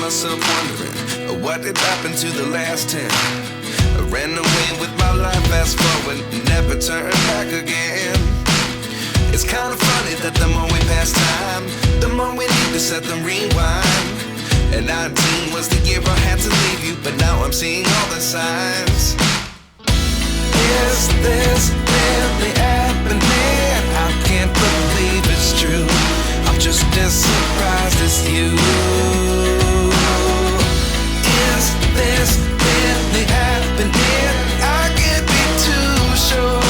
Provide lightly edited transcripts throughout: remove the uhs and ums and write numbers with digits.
myself wondering, what did happen to the last 10? I ran away with my life, fast forward, never turn back again. It's kind of funny that the more we pass time, the more we need to set them rewind. And 19 was the year I had to leave you, but now I'm seeing all the signs. Is this really happening? I can't believe it's true. I'm just as surprised as you. Is this really happening? I can't be too sure,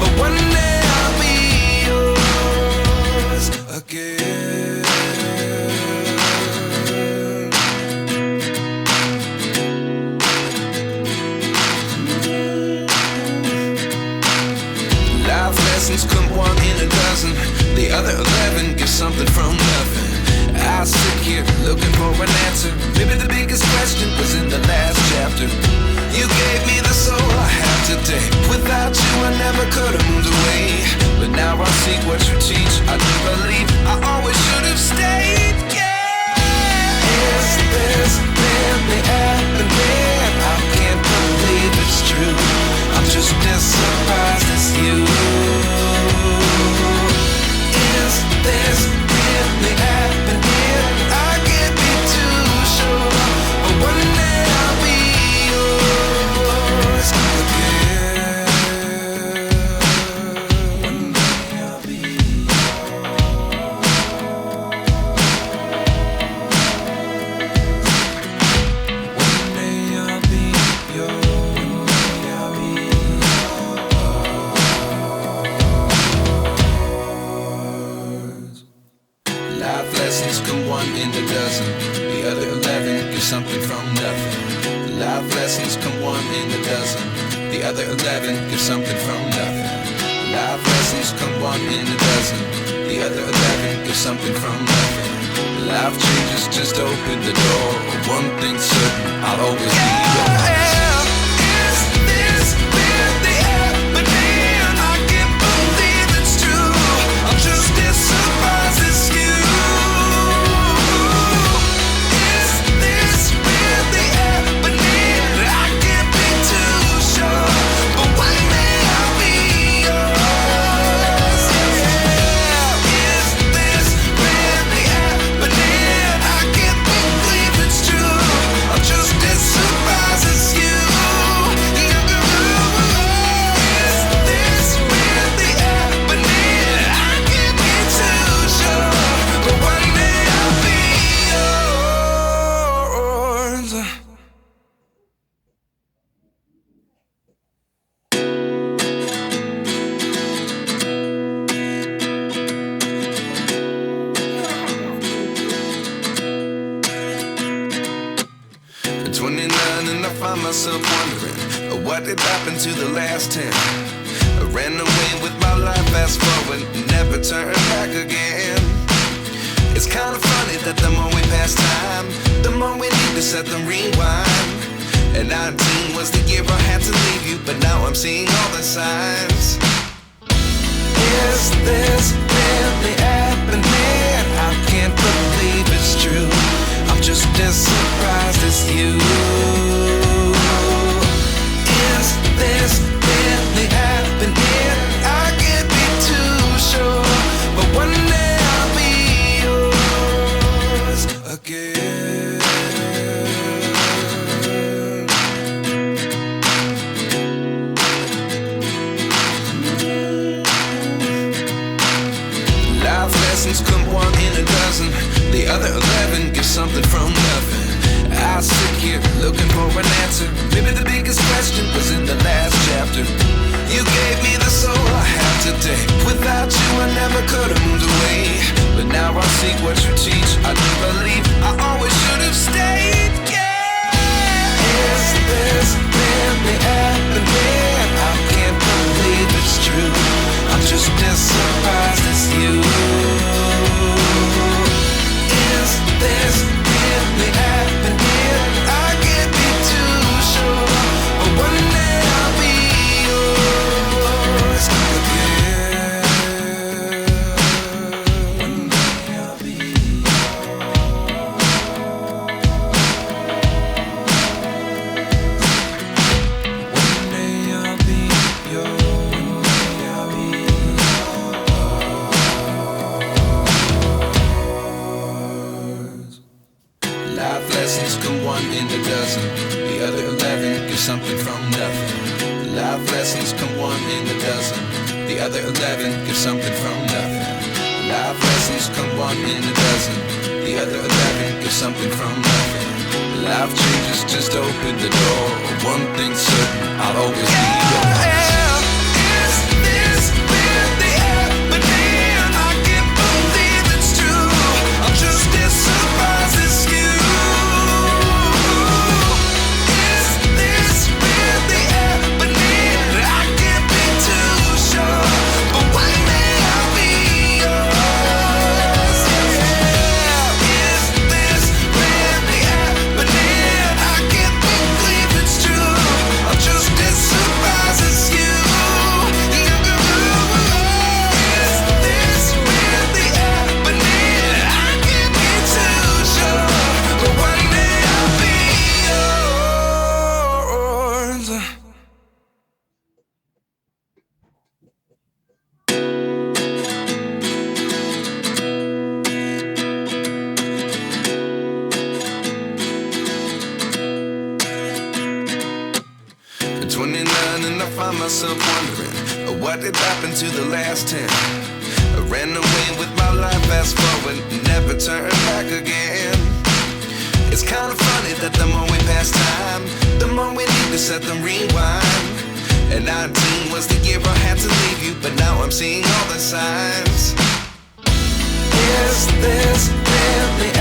but one day I'll be yours again. Life lessons come one in a dozen. The other 11 get something from nothing. I sit here looking for an answer. Maybe the biggest question was in the last chapter. You gave me the soul I have today. Without you I never could have moved away. But now I see what you teach. I do believe I always should have stayed. Yeah. Is this really happening? I can't believe it's true. I'm just as surprised as you. Is this really happening? I can't be too sure, but one day I'll be yours again. One day I'll be yours. One day I'll be yours. Life lessons come one in a dozen. The other 11 get something from nothing. Life lessons come one in a dozen. The other 11 get something from nothing. Life lessons come one in a dozen. The other 11 get something from nothing. Life changes, just open the door. One thing's certain, I'll always be yours. Is this really happening? I can't believe it's true. I'm just as surprised as you. Is this really happening? I can't be too sure, but one day I'll be yours. Yeah. Is this really happening? I can't believe it's true. I'm just as surprised as you. Is this really happening? I can't be too sure, but one day I'll be yours. 29 and I find myself wondering, what did happen to the last 10? I ran away with my life, fast forward, never turn back again. It's kind of funny that the more we pass time, the more we need to set them rewind. And 19 was the year I had to leave you, but now I'm seeing all the signs. Is this really happening? I can't believe it's true. I'm just as surprised as you. Is this really happening? I can't be too sure, but one day I'll be yours again. Life lessons come one in a dozen. The other 11 get something from nothing. I sit here looking for an answer. Maybe the biggest question was in the last chapter. You gave me the soul I have today. Without you I never could have moved away. But now I see what you teach. I do believe I always should have stayed. Yeah. Is this really happening? I can't believe it's true. I'm just as surprised as you. Is this really happening? I can't be too sure, but one day I'll be yours again. One day I'll be yours. other 11 give something from nothing. Life lessons come one in a dozen. The other 11 give something from nothing. Life changes just open the door. One thing's certain, I'll always be yours. Is this really happening? I can't believe it's true. I'm just as surprised as you. Is this really happening? I can't be too sure, but one day I'll be yours. Is this really happening? I can't believe it's true. I'm just as surprised as you. Is this really happening? I can't be too sure, but one day I'll be yours. At 29 and I find myself wondering what did happen to the last 10. I ran away with my life, fast forward, never turn back again. It's kind of funny that the more we pass time, the more we need to set them rewind. And 19 was the year I had to leave you, but now I'm seeing all the signs. Is this really